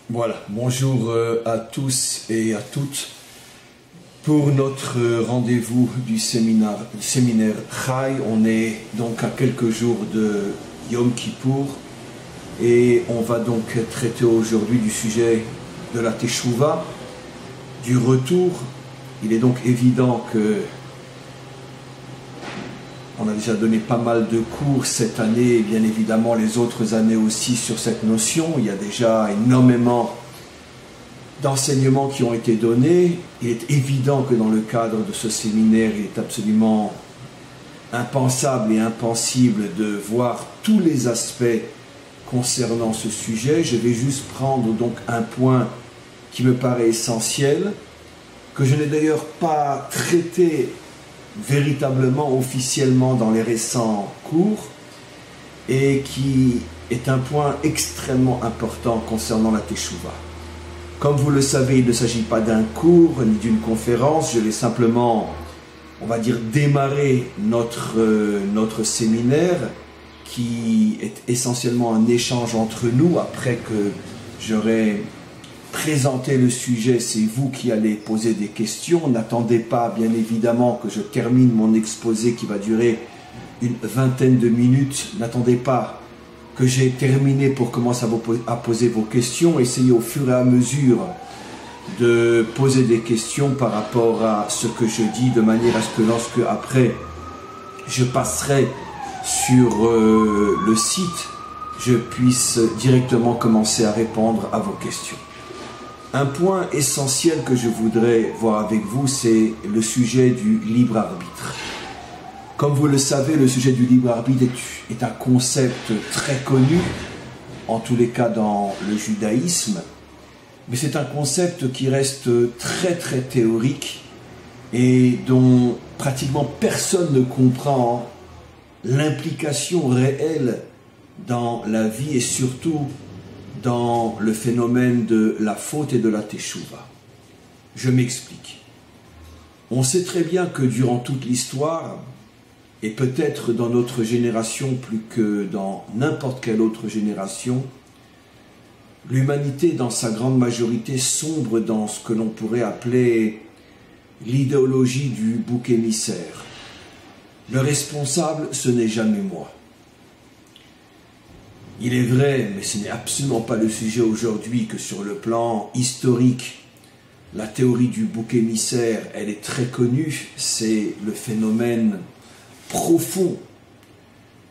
Voilà, bonjour à tous et à toutes pour notre rendez-vous du séminaire Chai. On est donc à quelques jours de Yom Kippour et on va donc traiter aujourd'hui du sujet de la Teshuvah, du retour. Il est donc évident que on a déjà donné pas mal de cours cette année et bien évidemment les autres années aussi sur cette notion. Il y a déjà énormément d'enseignements qui ont été donnés. Il est évident que dans le cadre de ce séminaire, il est absolument impensable et impossible de voir tous les aspects concernant ce sujet. Je vais juste prendre donc un point qui me paraît essentiel, que je n'ai d'ailleurs pas traité véritablement, officiellement dans les récents cours, et qui est un point extrêmement important concernant la Teshuvah. Comme vous le savez, il ne s'agit pas d'un cours ni d'une conférence, je vais simplement, on va dire, démarrer notre séminaire, qui est essentiellement un échange entre nous. Après que j'aurai présenter le sujet, c'est vous qui allez poser des questions. N'attendez pas, bien évidemment, que je termine mon exposé qui va durer une vingtaine de minutes. N'attendez pas que j'ai terminé pour commencer à poser vos questions. Essayez au fur et à mesure de poser des questions par rapport à ce que je dis, de manière à ce que lorsque après je passerai sur le site, je puisse directement commencer à répondre à vos questions. Un point essentiel que je voudrais voir avec vous, c'est le sujet du libre arbitre. Comme vous le savez, le sujet du libre arbitre est un concept très connu, en tous les cas dans le judaïsme, mais c'est un concept qui reste très très théorique et dont pratiquement personne ne comprend l'implication réelle dans la vie et surtout dans le phénomène de la faute et de la Teshuvah. Je m'explique. On sait très bien que durant toute l'histoire, et peut-être dans notre génération plus que dans n'importe quelle autre génération, l'humanité dans sa grande majorité sombre dans ce que l'on pourrait appeler l'idéologie du bouc émissaire. Le responsable, ce n'est jamais moi. Il est vrai, mais ce n'est absolument pas le sujet aujourd'hui, que sur le plan historique, la théorie du bouc émissaire, elle est très connue. C'est le phénomène profond,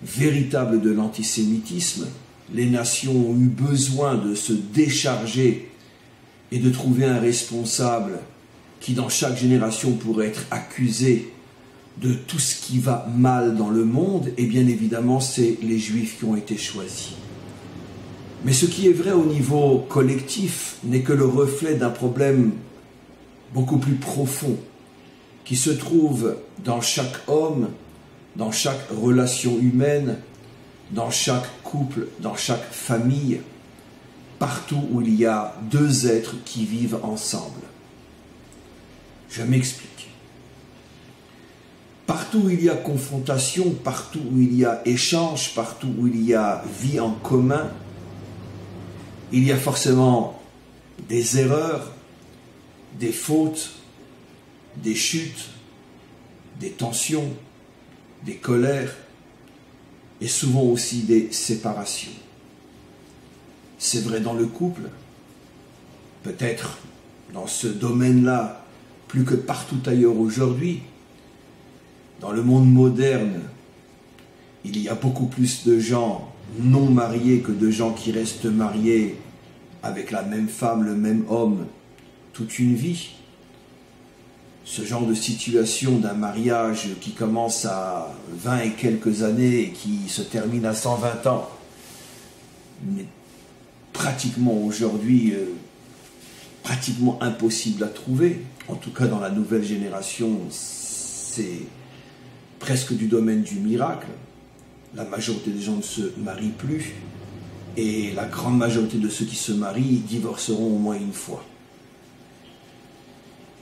véritable de l'antisémitisme. Les nations ont eu besoin de se décharger et de trouver un responsable qui, dans chaque génération, pourrait être accusé de tout ce qui va mal dans le monde, et bien évidemment, c'est les Juifs qui ont été choisis. Mais ce qui est vrai au niveau collectif n'est que le reflet d'un problème beaucoup plus profond, qui se trouve dans chaque homme, dans chaque relation humaine, dans chaque couple, dans chaque famille, partout où il y a deux êtres qui vivent ensemble. Je m'explique. Partout où il y a confrontation, partout où il y a échange, partout où il y a vie en commun, il y a forcément des erreurs, des fautes, des chutes, des tensions, des colères et souvent aussi des séparations. C'est vrai dans le couple, peut-être dans ce domaine-là plus que partout ailleurs aujourd'hui. Dans le monde moderne, il y a beaucoup plus de gens non mariés que de gens qui restent mariés avec la même femme, le même homme, toute une vie. Ce genre de situation d'un mariage qui commence à 20 et quelques années et qui se termine à 120 ans n'est pratiquement aujourd'hui pratiquement impossible à trouver. En tout cas, dans la nouvelle génération, c'est presque du domaine du miracle. La majorité des gens ne se marient plus et la grande majorité de ceux qui se marient divorceront au moins une fois.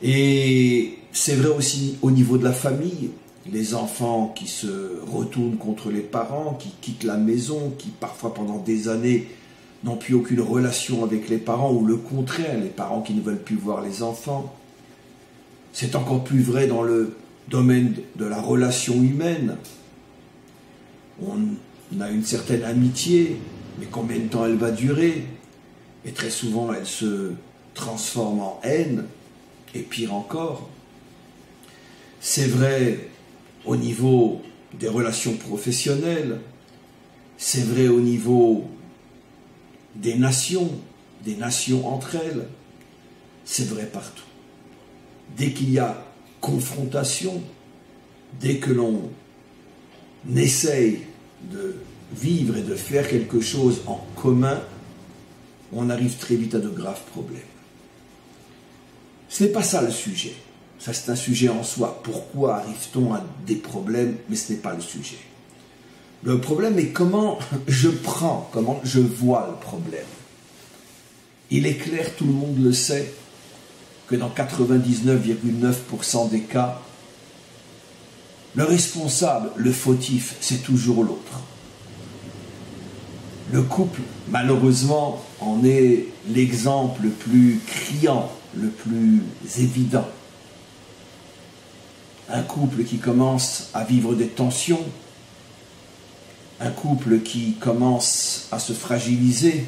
Et c'est vrai aussi au niveau de la famille, les enfants qui se retournent contre les parents, qui quittent la maison, qui parfois pendant des années n'ont plus aucune relation avec les parents, ou le contraire, les parents qui ne veulent plus voir les enfants. C'est encore plus vrai dans le domaine de la relation humaine. On a une certaine amitié, mais combien de temps elle va durer? Et très souvent, elle se transforme en haine, et pire encore. C'est vrai au niveau des relations professionnelles, c'est vrai au niveau des nations entre elles, c'est vrai partout. Dès qu'il y a confrontation, dès que l'on essaye de vivre et de faire quelque chose en commun, on arrive très vite à de graves problèmes. Ce n'est pas ça le sujet. Ça, c'est un sujet en soi. Pourquoi arrive-t-on à des problèmes? Mais ce n'est pas le sujet. Le problème est comment je vois le problème. Il est clair, tout le monde le sait, que dans 99,9% des cas, le responsable, le fautif, c'est toujours l'autre. Le couple, malheureusement, en est l'exemple le plus criant, le plus évident. Un couple qui commence à vivre des tensions, un couple qui commence à se fragiliser,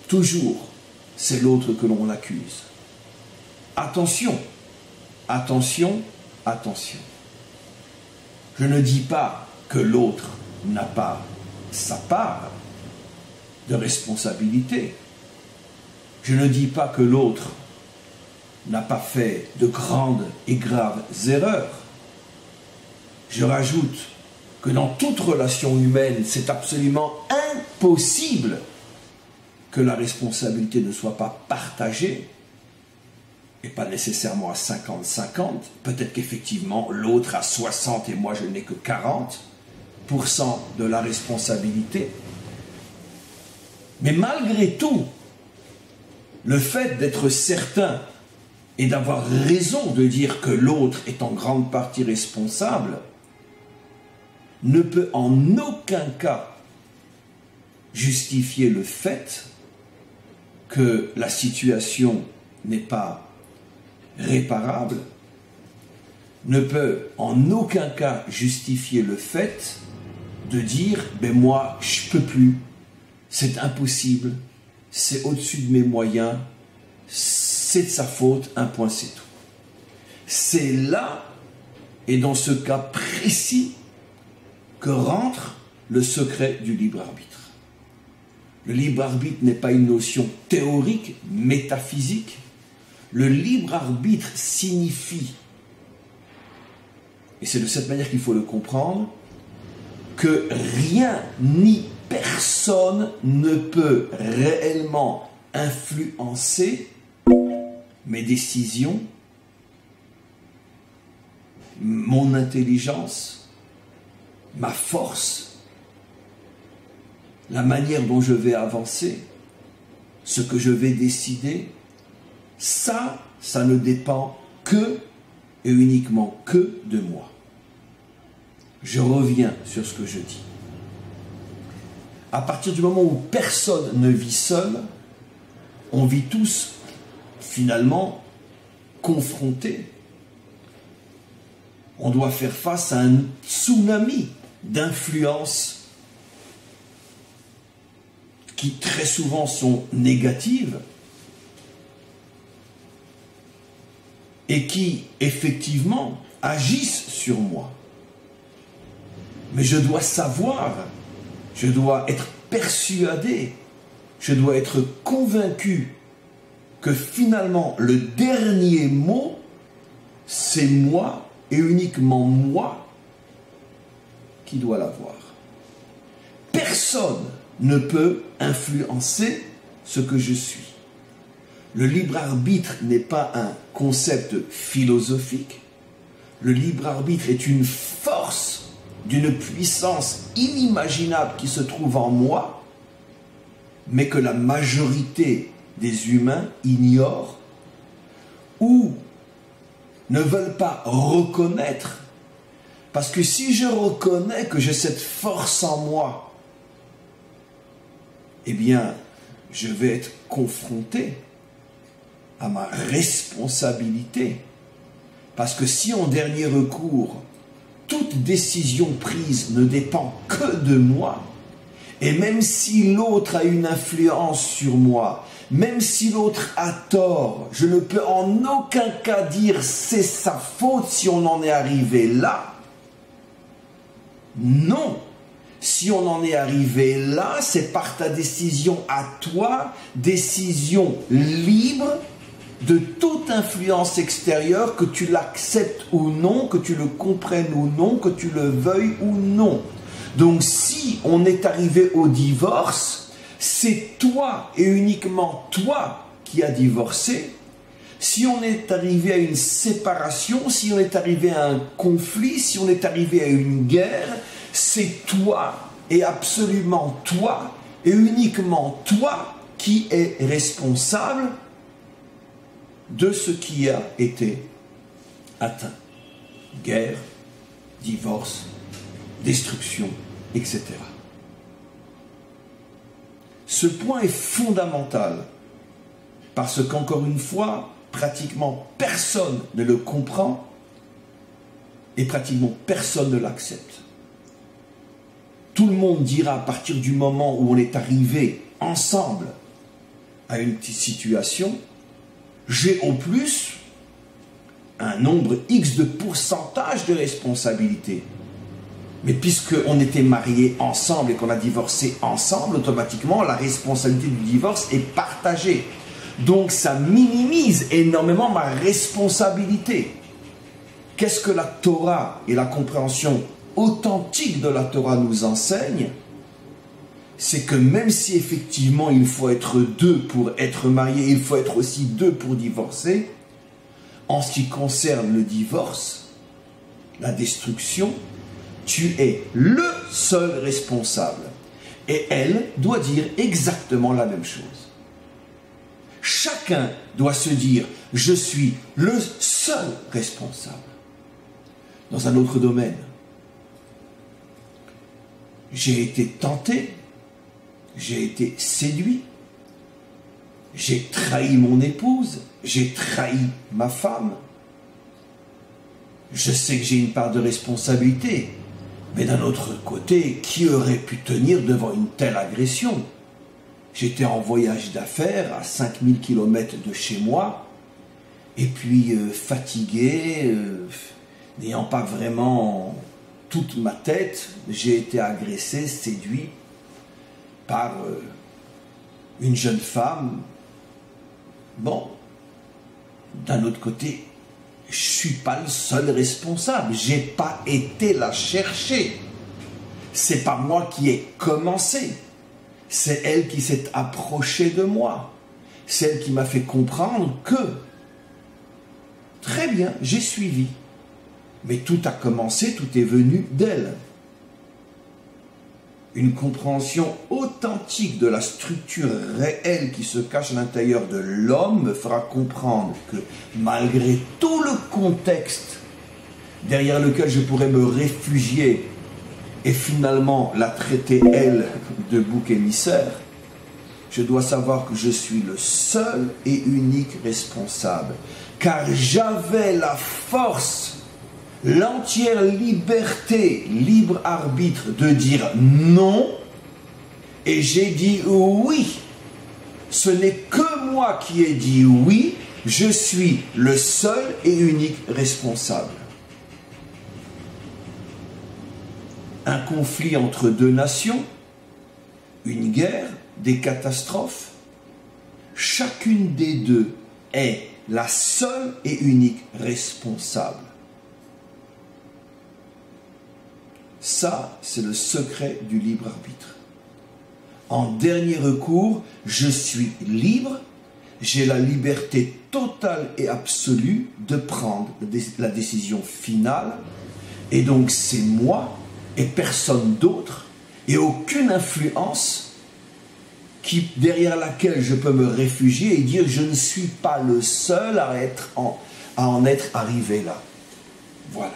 toujours, c'est l'autre que l'on accuse. Attention, attention, attention. Je ne dis pas que l'autre n'a pas sa part de responsabilité. Je ne dis pas que l'autre n'a pas fait de grandes et graves erreurs. Je rajoute que dans toute relation humaine, c'est absolument impossible que la responsabilité ne soit pas partagée, et pas nécessairement à 50-50, peut-être qu'effectivement l'autre a 60 et moi je n'ai que 40% de la responsabilité. Mais malgré tout, le fait d'être certain et d'avoir raison de dire que l'autre est en grande partie responsable ne peut en aucun cas justifier le fait que la situation n'est pas réparable, ne peut en aucun cas justifier le fait de dire « ben moi, je peux plus, c'est impossible, c'est au-dessus de mes moyens, c'est de sa faute, un point c'est tout ». C'est là, et dans ce cas précis, que rentre le secret du libre arbitre. Le libre arbitre n'est pas une notion théorique, métaphysique. Le libre arbitre signifie, et c'est de cette manière qu'il faut le comprendre, que rien ni personne ne peut réellement influencer mes décisions, mon intelligence, ma force, la manière dont je vais avancer, ce que je vais décider. Ça ne dépend que et uniquement que de moi. Je reviens sur ce que je dis. À partir du moment où personne ne vit seul, on vit tous finalement confrontés. On doit faire face à un tsunami d'influences qui très souvent sont négatives et qui effectivement agissent sur moi. Mais je dois savoir, je dois être persuadé, je dois être convaincu que finalement le dernier mot, c'est moi et uniquement moi qui dois l'avoir. Personne ne peut influencer ce que je suis. Le libre arbitre n'est pas un concept philosophique. Le libre arbitre est une force d'une puissance inimaginable qui se trouve en moi, mais que la majorité des humains ignorent ou ne veulent pas reconnaître. Parce que si je reconnais que j'ai cette force en moi, eh bien, je vais être confronté à ma responsabilité. Parce que si en dernier recours, toute décision prise ne dépend que de moi, et même si l'autre a une influence sur moi, même si l'autre a tort, je ne peux en aucun cas dire c'est sa faute si on en est arrivé là. Non, si on en est arrivé là, c'est par ta décision à toi, décision libre de toute influence extérieure, que tu l'acceptes ou non, que tu le comprennes ou non, que tu le veuilles ou non. Donc si on est arrivé au divorce, c'est toi et uniquement toi qui as divorcé. Si on est arrivé à une séparation, si on est arrivé à un conflit, si on est arrivé à une guerre, c'est toi et absolument toi et uniquement toi qui es responsable de ce qui a été atteint. Guerre, divorce, destruction, etc. Ce point est fondamental parce qu'encore une fois, pratiquement personne ne le comprend et pratiquement personne ne l'accepte. Tout le monde dira à partir du moment où on est arrivé ensemble à une petite situation, j'ai au plus un nombre X de pourcentage de responsabilité. Mais puisqu'on était mariés ensemble et qu'on a divorcé ensemble, automatiquement, la responsabilité du divorce est partagée. Donc ça minimise énormément ma responsabilité. Qu'est-ce que la Torah et la compréhension authentique de la Torah nous enseignent? C'est que même si effectivement il faut être deux pour être marié, il faut être aussi deux pour divorcer, en ce qui concerne le divorce, la destruction, tu es le seul responsable. Et elle doit dire exactement la même chose. Chacun doit se dire, je suis le seul responsable. Dans un autre domaine, j'ai été tenté, j'ai été séduit, j'ai trahi mon épouse, j'ai trahi ma femme. Je sais que j'ai une part de responsabilité, mais d'un autre côté, qui aurait pu tenir devant une telle agression? J'étais en voyage d'affaires à 5000 km de chez moi, et puis fatigué, n'ayant pas vraiment toute ma tête, j'ai été agressé, séduit par une jeune femme. Bon, d'un autre côté, je ne suis pas le seul responsable. Je n'ai pas été la chercher. Ce n'est pas moi qui ai commencé. C'est elle qui s'est approchée de moi. C'est elle qui m'a fait comprendre que, très bien, j'ai suivi. Mais tout a commencé, tout est venu d'elle. Une compréhension authentique de la structure réelle qui se cache à l'intérieur de l'homme me fera comprendre que malgré tout le contexte derrière lequel je pourrais me réfugier et finalement la traiter, elle, de bouc émissaire, je dois savoir que je suis le seul et unique responsable. Car j'avais la force, l'entière liberté, libre arbitre de dire non, et j'ai dit oui. Ce n'est que moi qui ai dit oui, je suis le seul et unique responsable. Un conflit entre deux nations, une guerre, des catastrophes, chacune des deux est la seule et unique responsable. Ça, c'est le secret du libre arbitre. En dernier recours, je suis libre, j'ai la liberté totale et absolue de prendre la décision finale, et donc c'est moi et personne d'autre, et aucune influence derrière laquelle je peux me réfugier et dire je ne suis pas le seul à en être arrivé là. Voilà.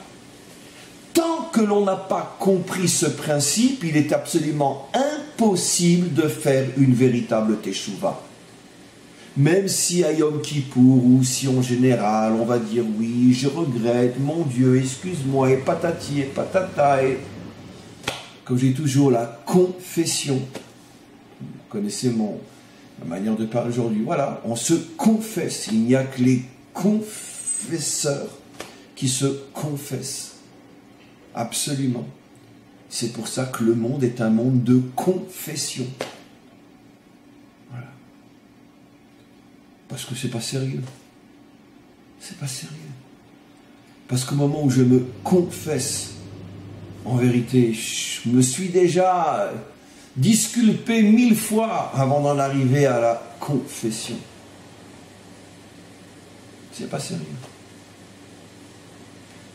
Tant que l'on n'a pas compris ce principe, il est absolument impossible impossible de faire une véritable teshuva. Même si à Yom Kippour, ou si en général, on va dire oui, je regrette, mon Dieu, excuse-moi, et patati et patata, et comme j'ai toujours la confession. Vous connaissez ma manière de parler aujourd'hui. Voilà, on se confesse. Il n'y a que les confesseurs qui se confessent. Absolument. C'est pour ça que le monde est un monde de confession. Voilà. Parce que c'est pas sérieux. C'est pas sérieux. Parce qu'au moment où je me confesse, en vérité, je me suis déjà disculpé 1000 fois avant d'en arriver à la confession. C'est pas sérieux.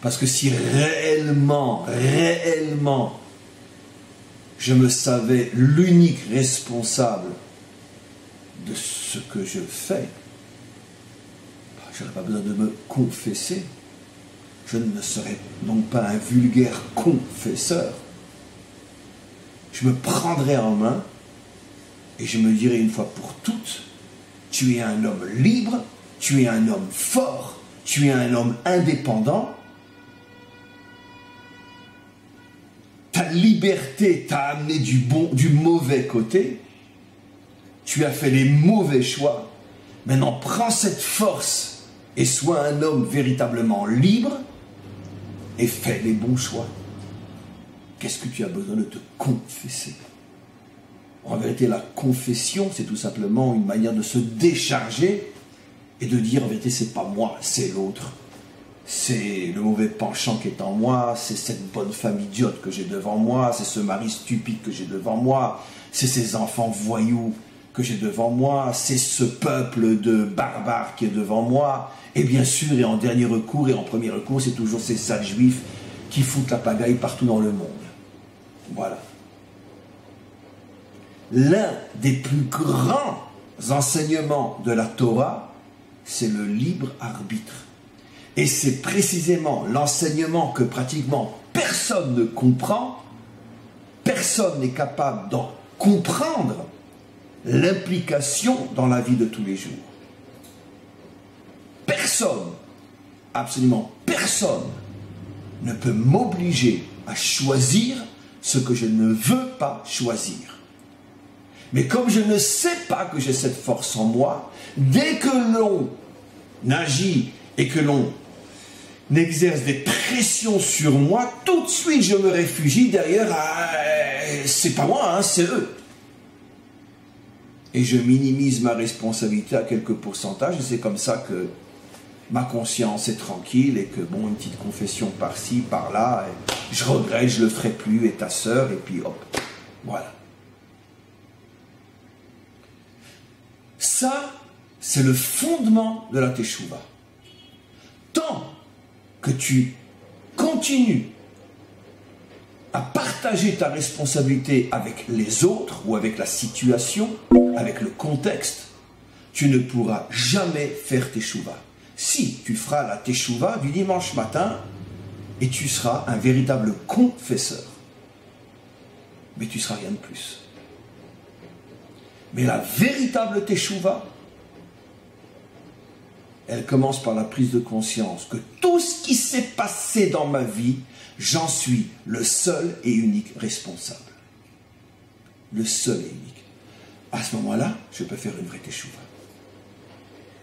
Parce que si réellement, je me savais l'unique responsable de ce que je fais, je n'aurais pas besoin de me confesser. Je ne serais donc pas un vulgaire confesseur. Je me prendrais en main et je me dirais une fois pour toutes, tu es un homme libre, tu es un homme fort, tu es un homme indépendant. Ta liberté t'a amené du mauvais côté. Tu as fait les mauvais choix. Maintenant, prends cette force et sois un homme véritablement libre et fais les bons choix. Qu'est-ce que tu as besoin de te confesser? En vérité, la confession, c'est tout simplement une manière de se décharger et de dire, en vérité, c'est pas moi, c'est l'autre. C'est le mauvais penchant qui est en moi, c'est cette bonne femme idiote que j'ai devant moi, c'est ce mari stupide que j'ai devant moi, c'est ces enfants voyous que j'ai devant moi, c'est ce peuple de barbares qui est devant moi, et bien sûr, et en dernier recours, et en premier recours, c'est toujours ces sales juifs qui foutent la pagaille partout dans le monde. Voilà. L'un des plus grands enseignements de la Torah, c'est le libre arbitre. Et c'est précisément l'enseignement que pratiquement personne ne comprend, personne n'est capable d'en comprendre l'implication dans la vie de tous les jours. Personne, absolument personne, ne peut m'obliger à choisir ce que je ne veux pas choisir. Mais comme je ne sais pas que j'ai cette force en moi, dès que l'on agit et que l'on n'exerce des pressions sur moi, tout de suite je me réfugie derrière c'est pas moi, hein, c'est eux. Et je minimise ma responsabilité à quelques pourcentages, et c'est comme ça que ma conscience est tranquille, et que bon, une petite confession par-ci, par-là, je regrette, je le ferai plus, et ta sœur, et puis hop, voilà. Ça, c'est le fondement de la teshuva. Tant que tu continues à partager ta responsabilité avec les autres ou avec la situation, avec le contexte, tu ne pourras jamais faire teshuva. Si tu feras la teshuva du dimanche matin et tu seras un véritable confesseur, mais tu ne seras rien de plus. Mais la véritable teshuva, elle commence par la prise de conscience que tout ce qui s'est passé dans ma vie, j'en suis le seul et unique responsable. Le seul et unique. À ce moment-là, je peux faire une vraie teshuva.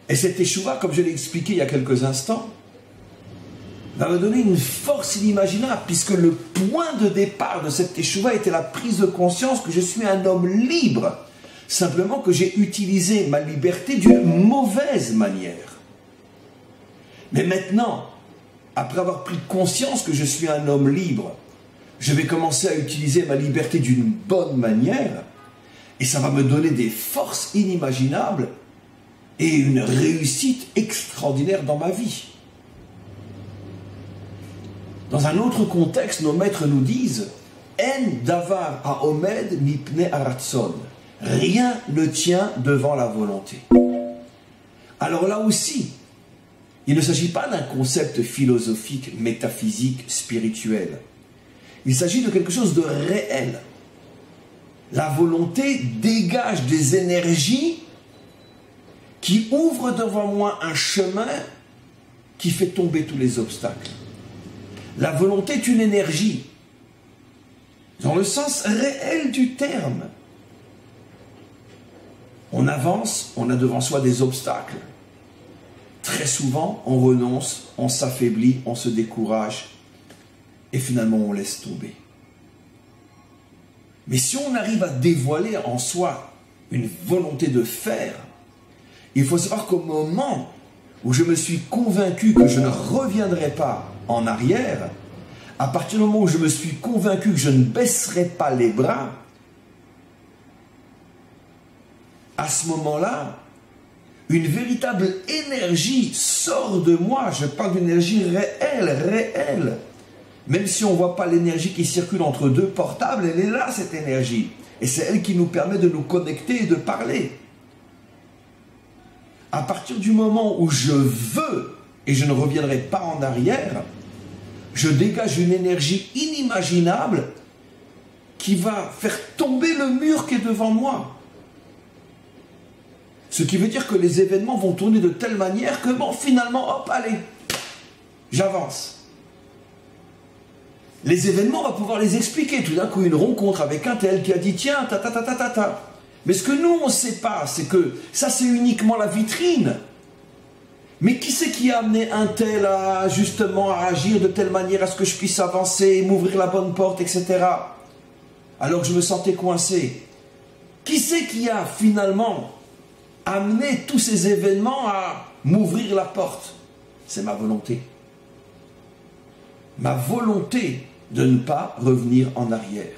Et cette teshuva, comme je l'ai expliqué il y a quelques instants, va me donner une force inimaginable, puisque le point de départ de cette teshuva était la prise de conscience que je suis un homme libre, simplement que j'ai utilisé ma liberté d'une mauvaise manière. Mais maintenant, après avoir pris conscience que je suis un homme libre, je vais commencer à utiliser ma liberté d'une bonne manière, et ça va me donner des forces inimaginables et une réussite extraordinaire dans ma vie. Dans un autre contexte, nos maîtres nous disent « En davar haomed mipnei haratzon » rien ne tient devant la volonté. Alors là aussi, il ne s'agit pas d'un concept philosophique, métaphysique, spirituel. Il s'agit de quelque chose de réel. La volonté dégage des énergies qui ouvrent devant moi un chemin qui fait tomber tous les obstacles. La volonté est une énergie, dans le sens réel du terme. On avance, on a devant soi des obstacles. Très souvent, on renonce, on s'affaiblit, on se décourage, et finalement on laisse tomber. Mais si on arrive à dévoiler en soi une volonté de faire, il faut savoir qu'au moment où je me suis convaincu que je ne reviendrai pas en arrière, à partir du moment où je me suis convaincu que je ne baisserai pas les bras, à ce moment-là, une véritable énergie sort de moi. Je parle d'une énergie réelle. Même si on ne voit pas l'énergie qui circule entre deux portables, elle est là, cette énergie. Et c'est elle qui nous permet de nous connecter et de parler. À partir du moment où je veux, et je ne reviendrai pas en arrière, je dégage une énergie inimaginable qui va faire tomber le mur qui est devant moi. Ce qui veut dire que les événements vont tourner de telle manière que bon, finalement, hop, allez, j'avance. Les événements, on va pouvoir les expliquer. Tout d'un coup, une rencontre avec un tel qui a dit, tiens, ta. Mais ce que nous, on ne sait pas, c'est que ça, c'est uniquement la vitrine. Mais qui c'est qui a amené un tel à, justement, à agir de telle manière à ce que je puisse avancer, m'ouvrir la bonne porte, etc. Alors que je me sentais coincé. Qui c'est qui a, finalement, amené tous ces événements à m'ouvrir la porte? C'est ma volonté. Ma volonté de ne pas revenir en arrière.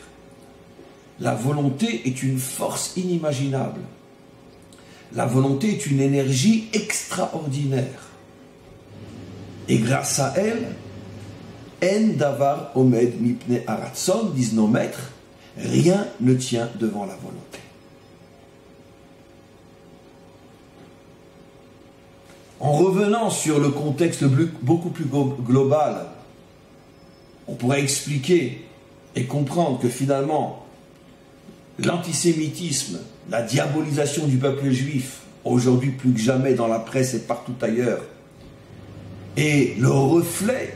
La volonté est une force inimaginable. La volonté est une énergie extraordinaire. Et grâce à elle, En davar omed mipne aratson, disent nos maîtres, rien ne tient devant la volonté. En revenant sur le contexte beaucoup plus global, on pourrait expliquer et comprendre que finalement, l'antisémitisme, la diabolisation du peuple juif, aujourd'hui plus que jamais dans la presse et partout ailleurs, est le reflet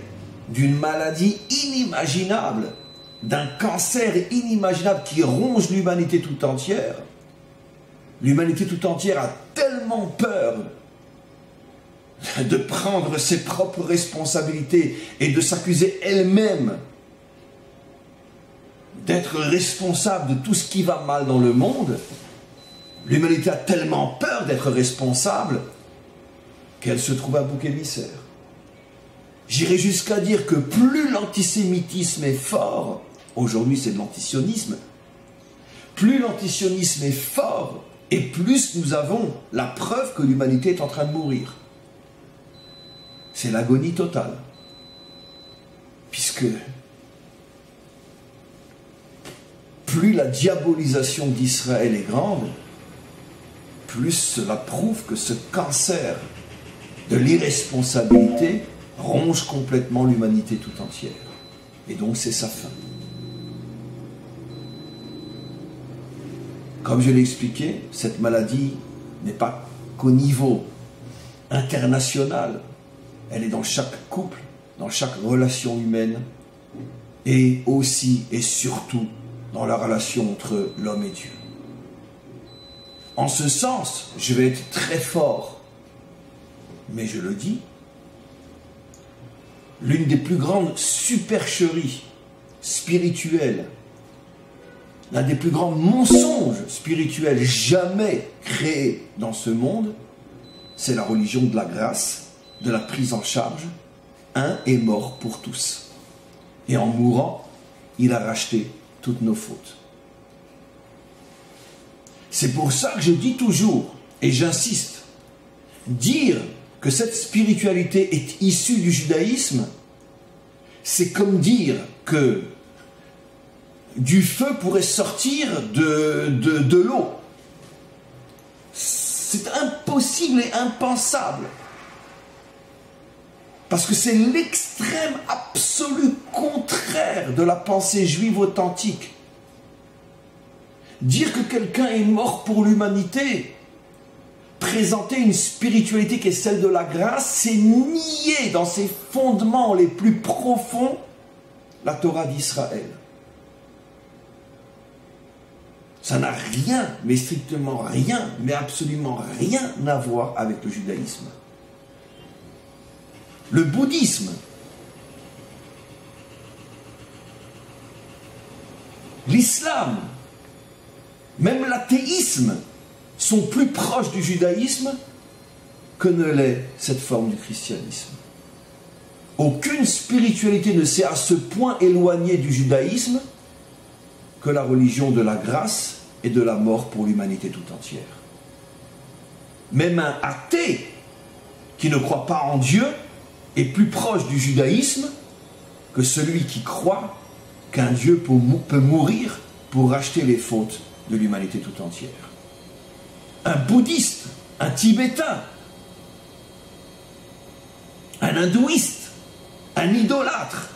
d'une maladie inimaginable, d'un cancer inimaginable qui ronge l'humanité tout entière. L'humanité tout entière a tellement peur de prendre ses propres responsabilités et de s'accuser elle-même d'être responsable de tout ce qui va mal dans le monde. L'humanité a tellement peur d'être responsable qu'elle se trouve à bouc émissaire. J'irai jusqu'à dire que plus l'antisémitisme est fort, aujourd'hui c'est de l'antisionisme, plus l'antisionisme est fort et plus nous avons la preuve que l'humanité est en train de mourir. C'est l'agonie totale. Puisque plus la diabolisation d'Israël est grande, plus cela prouve que ce cancer de l'irresponsabilité ronge complètement l'humanité tout entière. Et donc c'est sa fin. Comme je l'ai expliqué, cette maladie n'est pas qu'au niveau international. Elle est dans chaque couple, dans chaque relation humaine, et aussi et surtout dans la relation entre l'homme et Dieu. En ce sens, je vais être très fort, mais je le dis, l'une des plus grandes supercheries spirituelles, l'un des plus grands mensonges spirituels jamais créés dans ce monde, c'est la religion de la grâce, de la prise en charge. Un est mort pour tous. Et en mourant, il a racheté toutes nos fautes. C'est pour ça que je dis toujours, et j'insiste, dire que cette spiritualité est issue du judaïsme, c'est comme dire que du feu pourrait sortir de l'eau. C'est impossible et impensable. Parce que c'est l'extrême absolu contraire de la pensée juive authentique. dire que quelqu'un est mort pour l'humanité, présenter une spiritualité qui est celle de la grâce, c'est nier dans ses fondements les plus profonds la Torah d'Israël. Ça n'a rien, mais strictement rien, mais absolument rien à voir avec le judaïsme. Le bouddhisme, l'islam, même l'athéisme sont plus proches du judaïsme que ne l'est cette forme du christianisme. Aucune spiritualité ne s'est à ce point éloignée du judaïsme que la religion de la grâce et de la mort pour l'humanité tout entière. Même un athée qui ne croit pas en Dieu est plus proche du judaïsme que celui qui croit qu'un Dieu peut mourir pour racheter les fautes de l'humanité tout entière. Un bouddhiste, un tibétain, un hindouiste, un idolâtre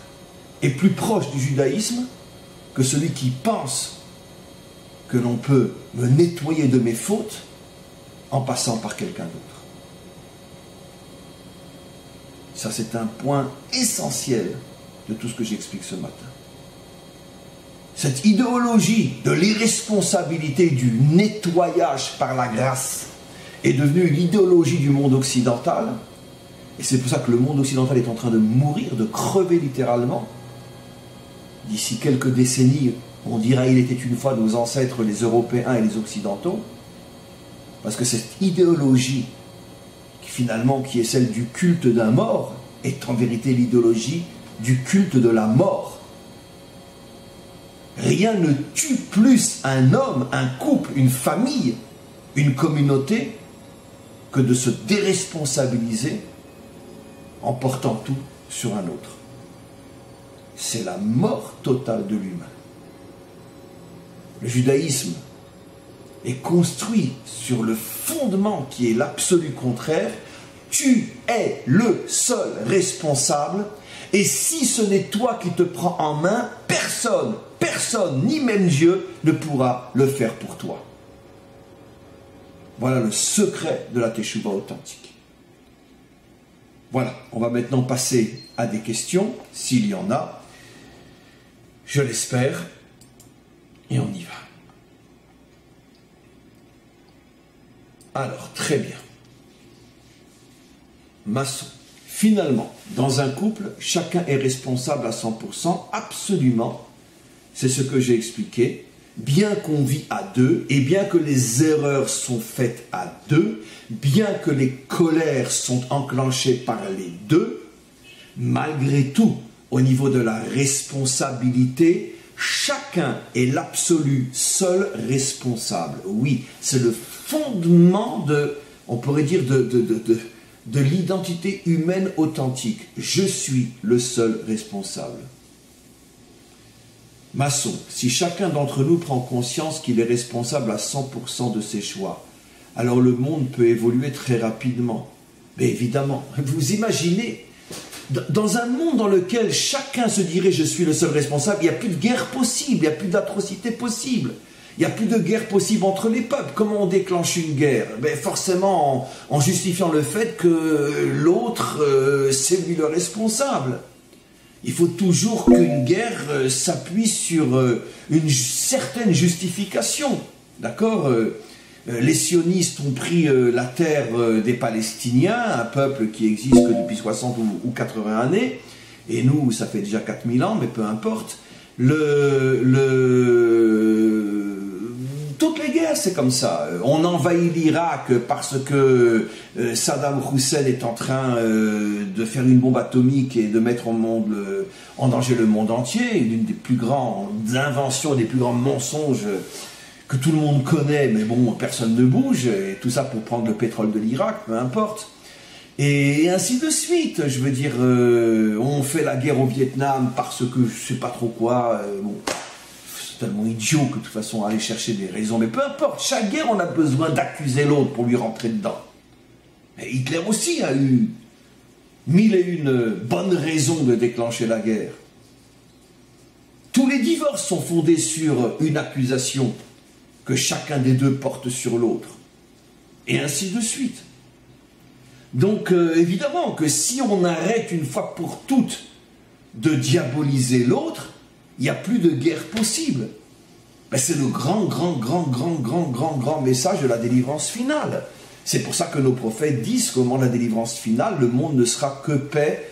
est plus proche du judaïsme que celui qui pense que l'on peut me nettoyer de mes fautes en passant par quelqu'un d'autre. Ça, c'est un point essentiel de tout ce que j'explique ce matin. Cette idéologie de l'irresponsabilité, du nettoyage par la grâce est devenue l'idéologie du monde occidental. Et c'est pour ça que le monde occidental est en train de mourir, de crever littéralement. D'ici quelques décennies, on dira il était une fois nos ancêtres, les Européens et les Occidentaux. Parce que cette idéologie, qui est celle du culte d'un mort, est en vérité l'idéologie du culte de la mort. Rien ne tue plus un homme, un couple, une famille, une communauté, que de se déresponsabiliser en portant tout sur un autre. C'est la mort totale de l'humain. Le judaïsme est construit sur le fondement qui est l'absolu contraire. Tu es le seul responsable, et si ce n'est toi qui te prends en main, personne, ni même Dieu, ne pourra le faire pour toi. Voilà le secret de la Teshuvah authentique. Voilà, on va maintenant passer à des questions, s'il y en a. Je l'espère, et on y va. Alors, très bien. Maçon. Finalement, dans un couple, chacun est responsable à 100%, absolument. C'est ce que j'ai expliqué. Bien qu'on vit à deux, et bien que les erreurs sont faites à deux, bien que les colères sont enclenchées par les deux, malgré tout, au niveau de la responsabilité, chacun est l'absolu seul responsable. Oui, c'est le fondement de, on pourrait dire, de l'identité humaine authentique. Je suis le seul responsable. Maçon, si chacun d'entre nous prend conscience qu'il est responsable à 100% de ses choix, alors le monde peut évoluer très rapidement. Mais évidemment, vous imaginez, dans un monde dans lequel chacun se dirait « je suis le seul responsable », il n'y a plus de guerre possible, il n'y a plus d'atrocité possible. Il n'y a plus de guerre possible entre les peuples. Comment on déclenche une guerre? Forcément en justifiant le fait que l'autre, c'est lui le responsable. Il faut toujours qu'une guerre s'appuie sur une certaine justification. D'accord? Les sionistes ont pris la terre des Palestiniens, un peuple qui existe que depuis 60 ou 80 années, et nous, ça fait déjà 4000 ans, mais peu importe. Toutes les guerres, c'est comme ça. On envahit l'Irak parce que Saddam Hussein est en train de faire une bombe atomique et de mettre en danger le monde entier. L'une des plus grandes inventions, des plus grands mensonges que tout le monde connaît, mais bon, personne ne bouge. Et tout ça pour prendre le pétrole de l'Irak, peu importe. Et ainsi de suite. Je veux dire, on fait la guerre au Vietnam parce que je sais pas trop quoi. Bon, c'est tellement idiot que de toute façon aller chercher des raisons. Mais peu importe, chaque guerre on a besoin d'accuser l'autre pour lui rentrer dedans. Mais Hitler aussi a eu 1001 bonnes raisons de déclencher la guerre. Tous les divorces sont fondés sur une accusation. que chacun des deux porte sur l'autre. Et ainsi de suite. Donc évidemment que si on arrête une fois pour toutes de diaboliser l'autre, il n'y a plus de guerre possible. Ben, c'est le grand message de la délivrance finale. C'est pour ça que nos prophètes disent qu'au moment de la délivrance finale, le monde ne sera que paix,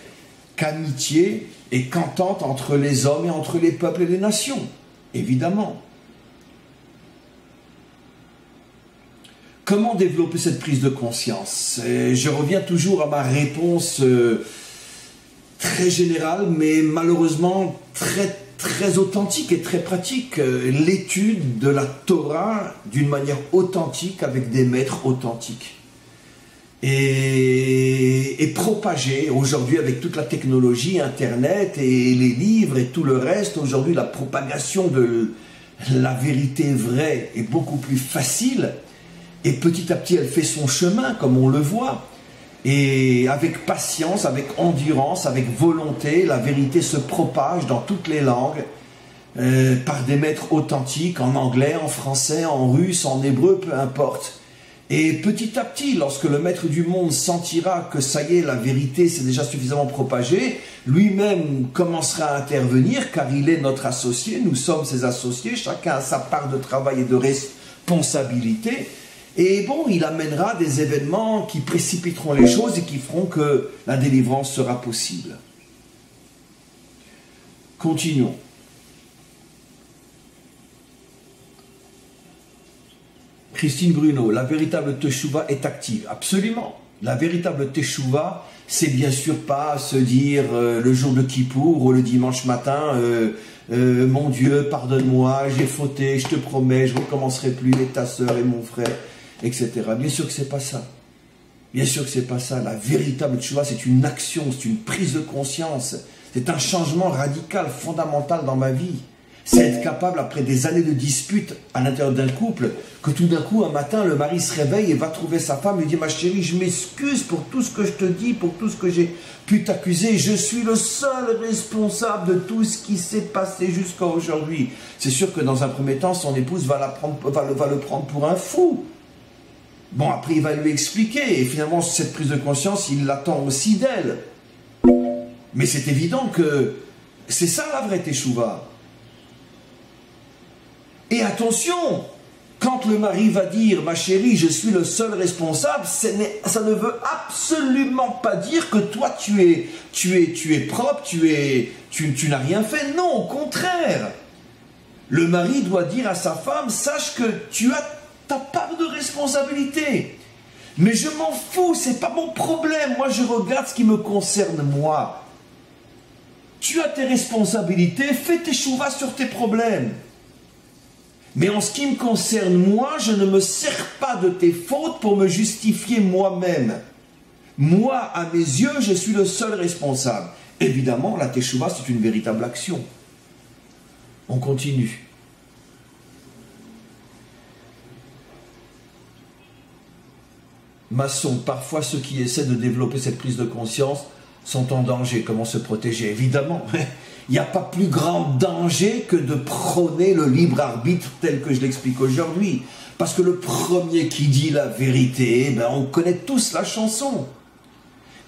qu'amitié et qu'entente entre les hommes et entre les peuples et les nations. Évidemment. Comment développer cette prise de conscience? Je reviens toujours à ma réponse très générale, mais malheureusement très authentique et très pratique. L'étude de la Torah d'une manière authentique avec des maîtres authentiques. Et propagée aujourd'hui avec toute la technologie, Internet et les livres et tout le reste. Aujourd'hui, la propagation de la vérité vraie est beaucoup plus facile. Et petit à petit, elle fait son chemin, comme on le voit. Et avec patience, avec endurance, avec volonté, la vérité se propage dans toutes les langues, par des maîtres authentiques, en anglais, en français, en russe, en hébreu, peu importe. Et petit à petit, lorsque le maître du monde sentira que ça y est, la vérité s'est déjà suffisamment propagée, lui-même commencera à intervenir, car il est notre associé, nous sommes ses associés, chacun a sa part de travail et de responsabilité. Et bon, il amènera des événements qui précipiteront les choses et qui feront que la délivrance sera possible. Continuons. Christine Bruno, la véritable Teshuvah est active. Absolument. La véritable Teshuvah, c'est bien sûr pas se dire le jour de Kippour ou le dimanche matin, mon Dieu, pardonne-moi, j'ai fauté, je te promets, je ne recommencerai plus, et ta sœur et mon frère, etc. Bien sûr que c'est pas ça. Bien sûr que c'est pas ça. La véritable Teshuvah, c'est une action, c'est une prise de conscience. C'est un changement radical, fondamental dans ma vie. C'est être capable, après des années de disputes à l'intérieur d'un couple, que tout d'un coup, un matin, le mari se réveille et va trouver sa femme et lui dit « Ma chérie, je m'excuse pour tout ce que je te dis, pour tout ce que j'ai pu t'accuser. Je suis le seul responsable de tout ce qui s'est passé jusqu'à aujourd'hui. » C'est sûr que dans un premier temps, son épouse va le prendre pour un fou. Bon, après, il va lui expliquer. Et finalement, cette prise de conscience, il l'attend aussi d'elle. Mais c'est évident que c'est ça la vraie Teshuvah. Et attention, quand le mari va dire « Ma chérie, je suis le seul responsable », ça ne veut absolument pas dire que toi tu es propre, tu n'as rien fait. Non, au contraire. Le mari doit dire à sa femme « Sache que tu as ta part de responsabilité. Mais je m'en fous, c'est pas mon problème. Moi, je regarde ce qui me concerne moi. Tu as tes responsabilités, fais tes chouvas sur tes problèmes. Mais en ce qui me concerne, moi, je ne me sers pas de tes fautes pour me justifier moi-même. Moi, à mes yeux, je suis le seul responsable. » Évidemment, la teshuva, c'est une véritable action. On continue. Maçon, parfois ceux qui essaient de développer cette prise de conscience sont en danger. Comment se protéger? Évidemment. Il n'y a pas plus grand danger que de prôner le libre arbitre tel que je l'explique aujourd'hui. Parce que le premier qui dit la vérité, ben on connaît tous la chanson.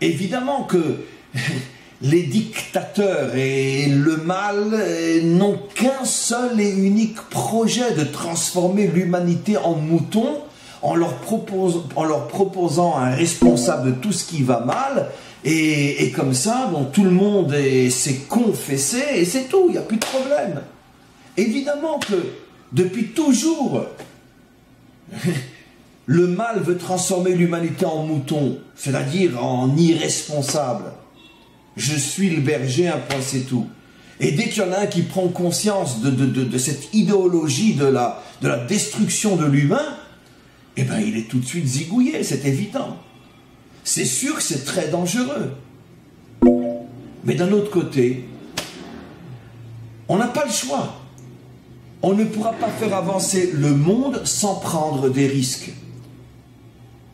Évidemment que les dictateurs et le mal n'ont qu'un seul et unique projet de transformer l'humanité en mouton en leur proposant un responsable de tout ce qui va mal. Et comme ça, bon, tout le monde s'est confessé et c'est tout, il n'y a plus de problème. Évidemment que depuis toujours, le mal veut transformer l'humanité en mouton, c'est-à-dire en irresponsable. Je suis le berger, un point c'est tout. Et dès qu'il y en a un qui prend conscience de cette idéologie de la destruction de l'humain, eh ben il est tout de suite zigouillé, c'est évident. C'est sûr que c'est très dangereux. Mais d'un autre côté, on n'a pas le choix. On ne pourra pas faire avancer le monde sans prendre des risques.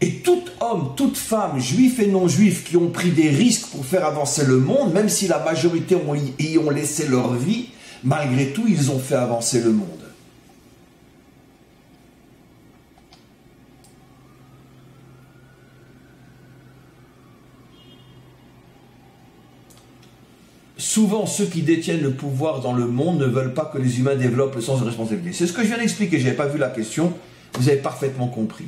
Et tout homme, toute femme, juif et non-juif, qui ont pris des risques pour faire avancer le monde, même si la majorité y ont laissé leur vie, malgré tout, ils ont fait avancer le monde. souvent ceux qui détiennent le pouvoir dans le monde ne veulent pas que les humains développent le sens de responsabilité. C'est ce que je viens d'expliquer, je n'avais pas vu la question, vous avez parfaitement compris.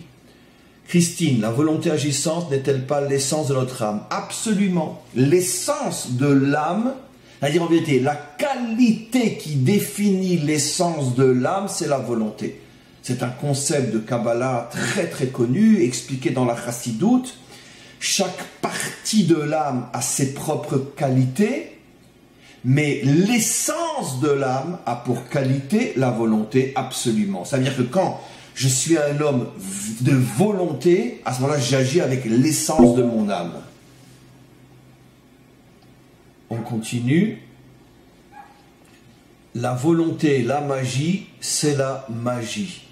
Christine, la volonté agissante n'est-elle pas l'essence de notre âme? Absolument. L'essence de l'âme, c'est-à-dire en vérité, la qualité qui définit l'essence de l'âme, c'est la volonté. C'est un concept de Kabbalah très très connu, expliqué dans la Chassidoute. Chaque partie de l'âme a ses propres qualités, mais l'essence de l'âme a pour qualité la volonté absolument. C'est-à-dire que quand je suis un homme de volonté, à ce moment-là, j'agis avec l'essence de mon âme. On continue. La volonté, la magie, c'est la magie.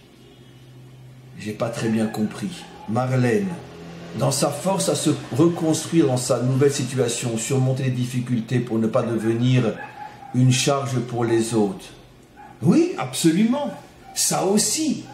J'ai pas très bien compris. Marlène, dans sa force à se reconstruire dans sa nouvelle situation, surmonter les difficultés pour ne pas devenir une charge pour les autres. Oui, absolument. Ça aussi.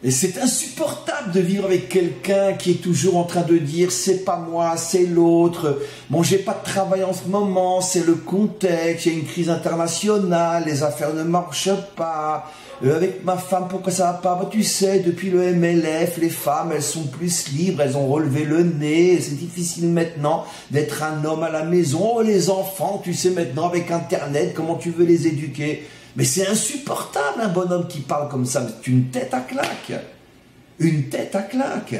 Et c'est insupportable de vivre avec quelqu'un qui est toujours en train de dire c'est pas moi, c'est l'autre. Bon, j'ai pas de travail en ce moment, c'est le contexte, il y a une crise internationale, les affaires ne marchent pas. Avec ma femme, pourquoi ça va pas? Bah, tu sais, depuis le MLF, les femmes, elles sont plus libres, elles ont relevé le nez, c'est difficile maintenant d'être un homme à la maison. Oh, les enfants, tu sais maintenant avec Internet, comment tu veux les éduquer? Mais c'est insupportable un bonhomme qui parle comme ça, c'est une tête à claque. Une tête à claque.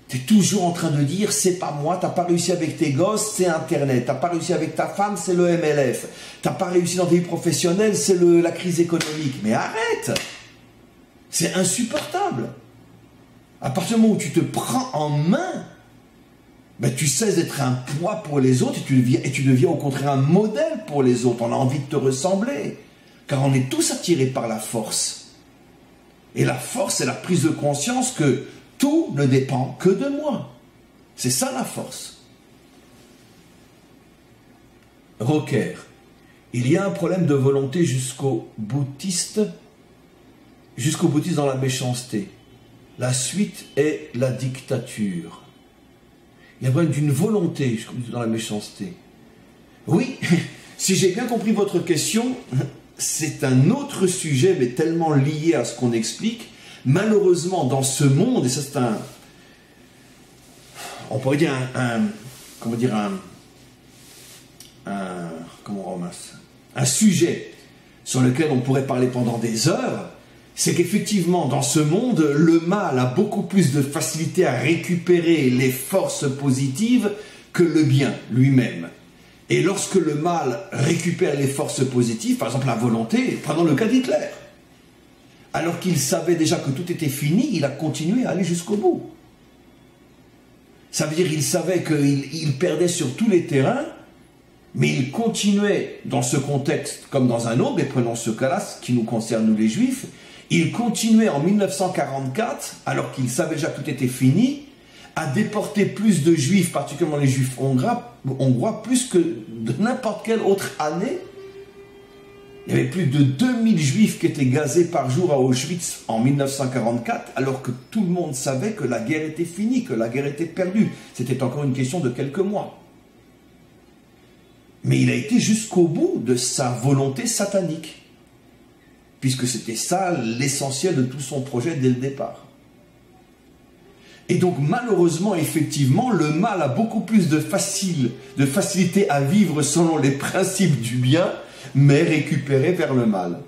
Tu es toujours en train de dire, c'est pas moi, t'as pas réussi avec tes gosses, c'est Internet. T'as pas réussi avec ta femme, c'est le MLF. T'as pas réussi dans ta vie professionnelle, c'est la crise économique. Mais arrête! C'est insupportable. À partir du moment où tu te prends en main, ben, tu cesses d'être un poids pour les autres et tu deviens au contraire un modèle pour les autres. On a envie de te ressembler. Car on est tous attirés par la force. Et la force, c'est la prise de conscience que tout ne dépend que de moi. C'est ça la force. Rocker. Il y a un problème de volonté jusqu'au boutiste dans la méchanceté. La suite est la dictature. Il y a un problème d'une volonté dans la méchanceté. Oui, si j'ai bien compris votre question, c'est un autre sujet, mais tellement lié à ce qu'on explique. Malheureusement, dans ce monde, et ça c'est on pourrait dire un sujet sur lequel on pourrait parler pendant des heures, c'est qu'effectivement, dans ce monde, le mal a beaucoup plus de facilité à récupérer les forces positives que le bien lui-même. Et lorsque le mal récupère les forces positives, par exemple la volonté, prenons le cas d'Hitler, alors qu'il savait déjà que tout était fini, il a continué à aller jusqu'au bout. Ça veut dire qu'il savait qu'il perdait sur tous les terrains, mais il continuait dans ce contexte comme dans un autre, mais prenons ce cas-là, ce qui nous concerne nous les Juifs, il continuait en 1944, alors qu'il savait déjà que tout était fini, à déporter plus de Juifs, particulièrement les Juifs hongrois, plus que de n'importe quelle autre année. Il y avait plus de 2000 Juifs qui étaient gazés par jour à Auschwitz en 1944, alors que tout le monde savait que la guerre était finie, que la guerre était perdue. C'était encore une question de quelques mois. Mais il a été jusqu'au bout de sa volonté satanique, puisque c'était ça l'essentiel de tout son projet dès le départ. Et donc malheureusement, effectivement, le mal a beaucoup plus de facilité à vivre selon les principes du bien, mais récupéré vers le mal.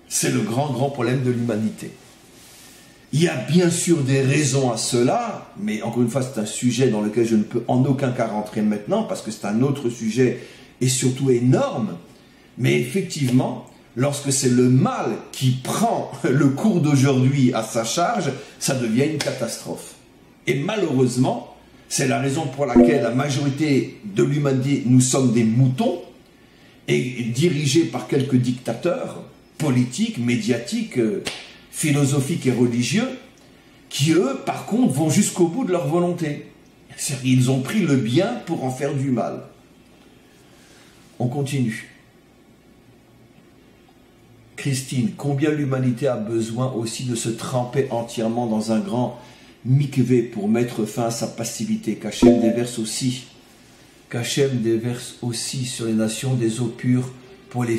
C'est le grand problème de l'humanité. Il y a bien sûr des raisons à cela, mais encore une fois, c'est un sujet dans lequel je ne peux en aucun cas rentrer maintenant, parce que c'est un autre sujet et surtout énorme. Mais effectivement, lorsque c'est le mal qui prend le cours d'aujourd'hui à sa charge, ça devient une catastrophe. Et malheureusement, c'est la raison pour laquelle la majorité de l'humanité, nous sommes des moutons, et dirigés par quelques dictateurs politiques, médiatiques, philosophiques et religieux, qui eux, par contre, vont jusqu'au bout de leur volonté. Ils ont pris le bien pour en faire du mal. On continue. Christine, combien l'humanité a besoin aussi de se tremper entièrement dans un grand mikvé pour mettre fin à sa passivité, qu'Hachem déverse aussi qu'Hachem déverse aussi sur les nations des eaux pures pour les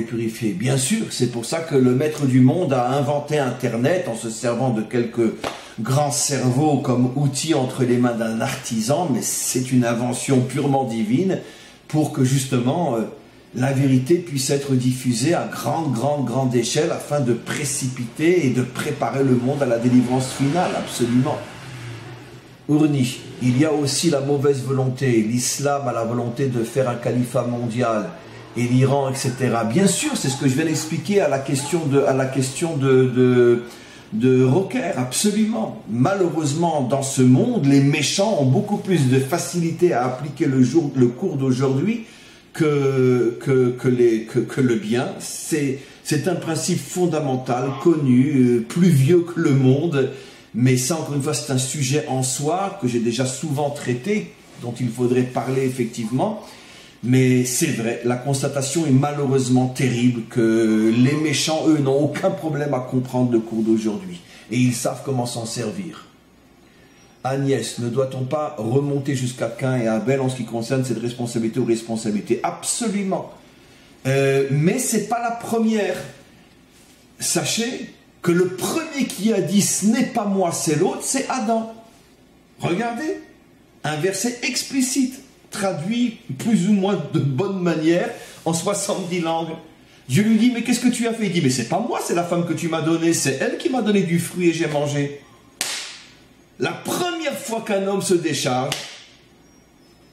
purifier. Bien sûr, c'est pour ça que le maître du monde a inventé Internet en se servant de quelques grands cerveaux comme outil entre les mains d'un artisan, mais c'est une invention purement divine pour que justement la vérité puisse être diffusée à grande échelle afin de précipiter et de préparer le monde à la délivrance finale, absolument. Ourni, il y a aussi la mauvaise volonté. L'islam a la volonté de faire un califat mondial et l'Iran, etc. Bien sûr, c'est ce que je viens d'expliquer à la question de Rocker, absolument. Malheureusement, dans ce monde, les méchants ont beaucoup plus de facilité à appliquer le cours d'aujourd'hui que le bien. C'est un principe fondamental, connu, plus vieux que le monde, mais ça, encore une fois, c'est un sujet en soi que j'ai déjà souvent traité, dont il faudrait parler effectivement. Mais c'est vrai, la constatation est malheureusement terrible que les méchants, eux, n'ont aucun problème à comprendre le cours d'aujourd'hui. Et ils savent comment s'en servir. Agnès, ne doit-on pas remonter jusqu'à Caïn et Abel en ce qui concerne cette responsabilité ou responsabilité? Absolument. Mais ce n'est pas la première. Sachez que le premier qui a dit « ce n'est pas moi, c'est l'autre », c'est Adam. Regardez, un verset explicite, traduit plus ou moins de bonne manière en 70 langues. Dieu lui dit « mais qu'est-ce que tu as fait ?» Il dit « mais c'est pas moi, c'est la femme que tu m'as donnée, c'est elle qui m'a donné du fruit et j'ai mangé. » La première fois qu'un homme se décharge,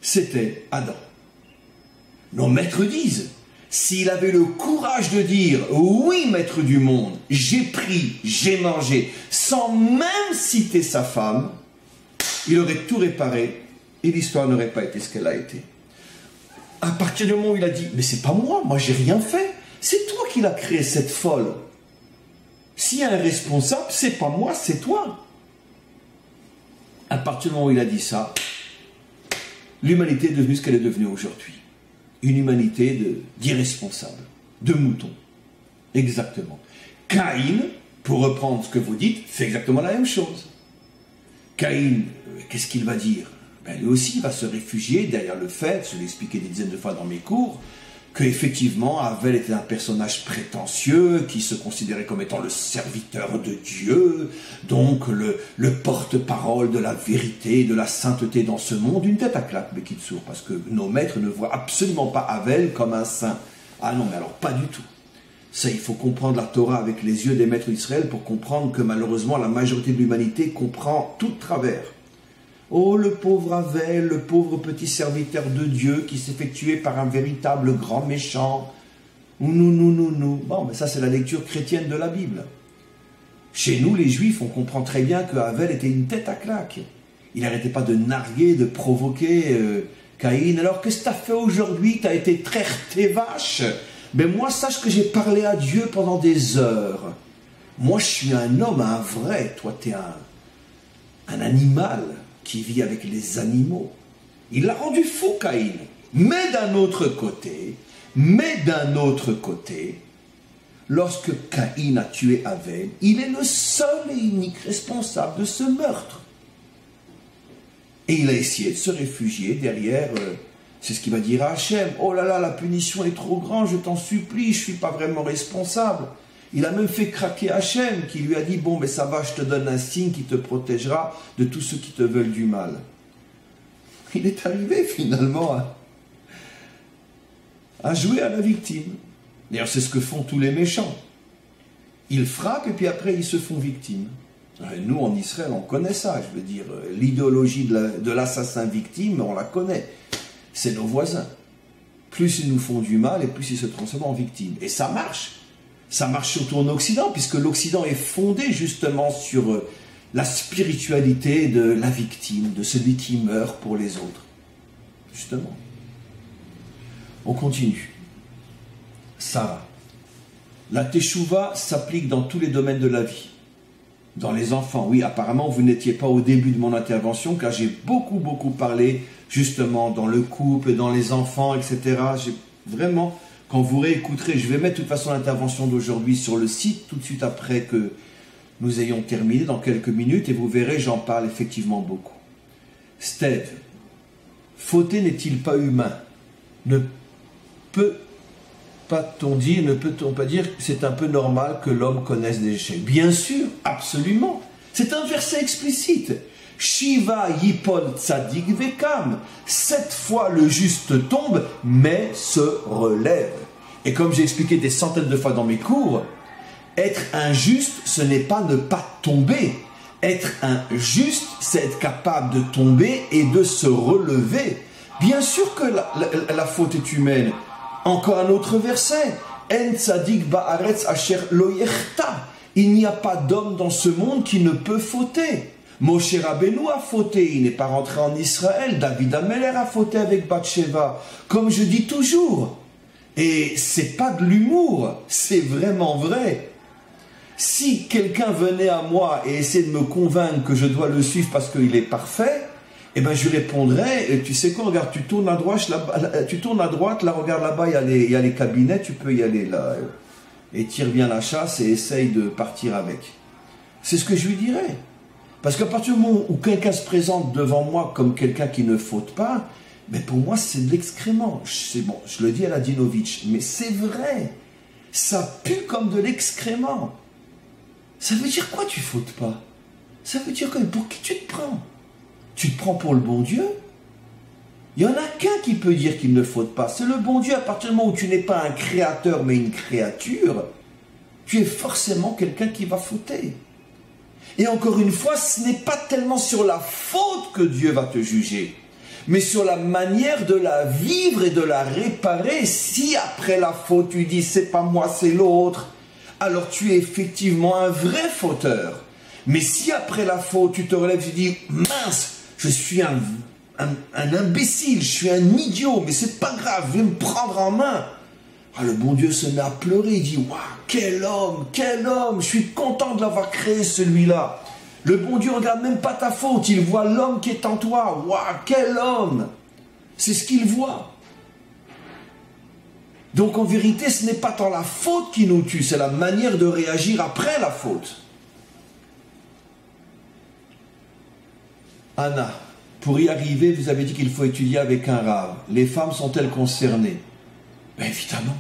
c'était Adam. Nos maîtres disent, s'il avait le courage de dire « oui, maître du monde, j'ai pris, j'ai mangé », sans même citer sa femme, il aurait tout réparé et l'histoire n'aurait pas été ce qu'elle a été. À partir du moment où il a dit « mais c'est pas moi j'ai rien fait, c'est toi qui l'as créé cette folle. S'il y a un responsable, c'est pas moi, c'est toi. » À partir du moment où il a dit ça, l'humanité est devenue ce qu'elle est devenue aujourd'hui. Une humanité d'irresponsables, de moutons. Exactement. Caïn, pour reprendre ce que vous dites, fait exactement la même chose. Caïn, qu'est-ce qu'il va dire? Lui aussi, il va se réfugier derrière le fait, je l'ai expliqué des dizaines de fois dans mes cours, qu'effectivement, Abel était un personnage prétentieux, qui se considérait comme étant le serviteur de Dieu, donc le porte-parole de la vérité, de la sainteté dans ce monde, une tête à claque, Bekitsour, parce que nos maîtres ne voient absolument pas Abel comme un saint. Ah non, mais alors pas du tout. Ça, il faut comprendre la Torah avec les yeux des maîtres d'Israël pour comprendre que malheureusement, la majorité de l'humanité comprend tout de travers. Oh, le pauvre Abel, le pauvre petit serviteur de Dieu qui s'est tué par un véritable grand méchant. Nous. Bon, mais ça, c'est la lecture chrétienne de la Bible. Chez nous, les Juifs, on comprend très bien que Abel était une tête à claque. Il n'arrêtait pas de narguer, de provoquer Caïn. Alors, qu'est-ce que tu as fait aujourd'hui? Tu as été traire tes vaches. Ben moi, sache que j'ai parlé à Dieu pendant des heures. Moi, je suis un homme, un vrai. Toi, tu es un animal qui vit avec les animaux. Il l'a rendu fou, Caïn. Mais d'un autre côté, lorsque Caïn a tué Abel, il est le seul et unique responsable de ce meurtre. Et il a essayé de se réfugier derrière, c'est ce qu'il va dire à Hachem, « Oh là là, la punition est trop grande, je t'en supplie, je ne suis pas vraiment responsable. » Il a même fait craquer Hachem, qui lui a dit « Bon, mais ça va, je te donne un signe qui te protégera de tous ceux qui te veulent du mal. » Il est arrivé finalement à jouer à la victime. D'ailleurs, c'est ce que font tous les méchants. Ils frappent et puis après, ils se font victimes. Nous, en Israël, on connaît ça. Je veux dire, l'idéologie de l'assassin victime, on la connaît. C'est nos voisins. Plus ils nous font du mal et plus ils se transforment en victimes. Et ça marche. Ça marche surtout en Occident, puisque l'Occident est fondé justement sur la spiritualité de la victime, de celui qui meurt pour les autres. Justement. On continue. Sarah. La teshuva s'applique dans tous les domaines de la vie. Dans les enfants, oui, apparemment vous n'étiez pas au début de mon intervention, car j'ai beaucoup parlé justement dans le couple, dans les enfants, etc. J'ai vraiment... Quand vous réécouterez, je vais mettre de toute façon l'intervention d'aujourd'hui sur le site, tout de suite après que nous ayons terminé, dans quelques minutes, et vous verrez, j'en parle effectivement beaucoup. Steve, Fauter n'est-il pas humain? Ne peut-on pas dire que c'est un peu normal que l'homme connaisse des échecs? Bien sûr, absolument. C'est un verset explicite. Shiva yipol tzadik vekam. 7 fois le juste tombe, mais se relève. Et comme j'ai expliqué des centaines de fois dans mes cours, être injuste, ce n'est pas ne pas tomber. Être injuste, c'est être capable de tomber et de se relever. Bien sûr que la faute est humaine. Encore un autre verset. En tzadik ba'aretz asher lo yechta. Il n'y a pas d'homme dans ce monde qui ne peut fauter. Moshe Rabbeinu a fauté, il n'est pas rentré en Israël. David Ameller a fauté avec Bathsheba. Comme je dis toujours. Et c'est pas de l'humour, c'est vraiment vrai. Si quelqu'un venait à moi et essayait de me convaincre que je dois le suivre parce qu'il est parfait, eh ben je lui répondrais, tu sais quoi, regarde, tu tournes à droite, là, regarde là-bas, il y a les cabinets, tu peux y aller là. Et tire bien la chasse et essaye de partir avec. C'est ce que je lui dirais. Parce qu'à partir du moment où quelqu'un se présente devant moi comme quelqu'un qui ne faute pas, mais pour moi c'est de l'excrément. C'est bon, je le dis à la Dinovitch, mais c'est vrai. Ça pue comme de l'excrément. Ça veut dire quoi tu fautes pas? Ça veut dire quoi? Pour qui tu te prends? Tu te prends pour le bon Dieu? Il n'y en a qu'un qui peut dire qu'il ne faute pas. C'est le bon Dieu. À partir du moment où tu n'es pas un créateur mais une créature, tu es forcément quelqu'un qui va fauter. Et encore une fois, ce n'est pas tellement sur la faute que Dieu va te juger, mais sur la manière de la vivre et de la réparer. Si après la faute tu dis c'est pas moi, c'est l'autre, alors tu es effectivement un vrai fauteur. Mais si après la faute tu te relèves et tu dis mince, je suis un imbécile, je suis un idiot, mais c'est pas grave, je vais me prendre en main. Ah, le bon Dieu se met à pleurer, il dit waouh, quel homme, je suis content de l'avoir créé celui-là. Le bon Dieu regarde même pas ta faute, il voit l'homme qui est en toi. Waouh, quel homme! C'est ce qu'il voit. Donc en vérité, ce n'est pas tant la faute qui nous tue, c'est la manière de réagir après la faute. Anna, pour y arriver, vous avez dit qu'il faut étudier avec un rave. Les femmes sont-elles concernées? Ben évidemment.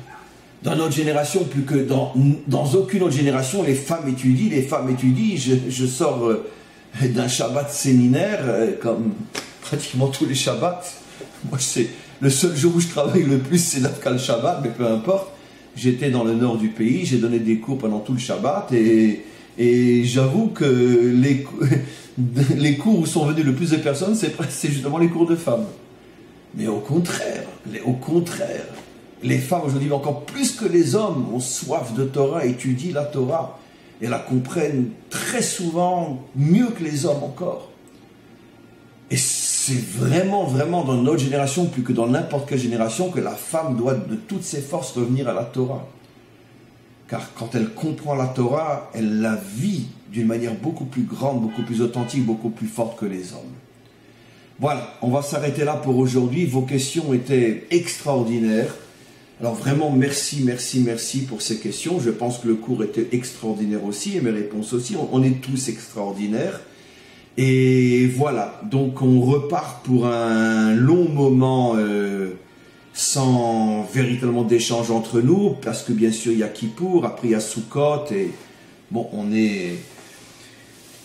Dans notre génération, plus que dans aucune autre génération, les femmes étudient. Je sors d'un Shabbat séminaire, comme pratiquement tous les Shabbats. Moi, c'est le seul jour où je travaille le plus, c'est le Shabbat, mais peu importe. J'étais dans le nord du pays, j'ai donné des cours pendant tout le Shabbat, et j'avoue que les cours où sont venues le plus de personnes, c'est justement les cours de femmes. Mais au contraire, les femmes aujourd'hui, encore plus que les hommes, ont soif de Torah, étudient la Torah et la comprennent très souvent mieux que les hommes encore. Et c'est vraiment, vraiment dans notre génération, plus que dans n'importe quelle génération, que la femme doit de toutes ses forces revenir à la Torah. Car quand elle comprend la Torah, elle la vit d'une manière beaucoup plus grande, beaucoup plus authentique, beaucoup plus forte que les hommes. Voilà, on va s'arrêter là pour aujourd'hui. Vos questions étaient extraordinaires. Alors vraiment, merci pour ces questions. Je pense que le cours était extraordinaire aussi, et mes réponses aussi. On est tous extraordinaires. Et voilà, donc on repart pour un long moment sans véritablement d'échange entre nous, parce que bien sûr il y a Kippour, après il y a Sukkot, et bon, on est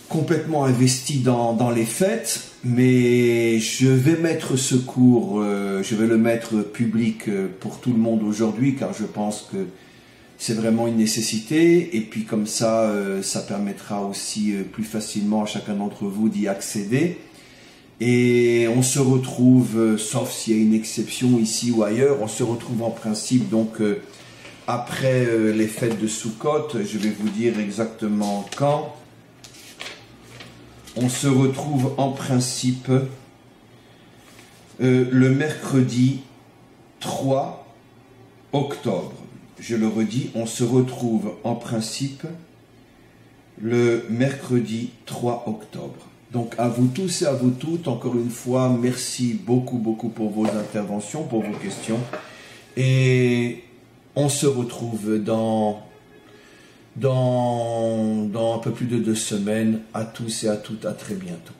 complètement investi dans les fêtes, mais je vais mettre ce cours, je vais le mettre public pour tout le monde aujourd'hui, car je pense que c'est vraiment une nécessité, et puis comme ça, ça permettra aussi plus facilement à chacun d'entre vous d'y accéder. Et on se retrouve, sauf s'il y a une exception ici ou ailleurs, on se retrouve en principe donc après les fêtes de Sukkot. Je vais vous dire exactement quand. On se retrouve en principe le mercredi 3 octobre. Je le redis, on se retrouve en principe le mercredi 3 octobre. Donc à vous tous et à vous toutes, encore une fois, merci beaucoup pour vos interventions, pour vos questions. Et on se retrouve dans un peu plus de 2 semaines. À tous et à toutes, à très bientôt.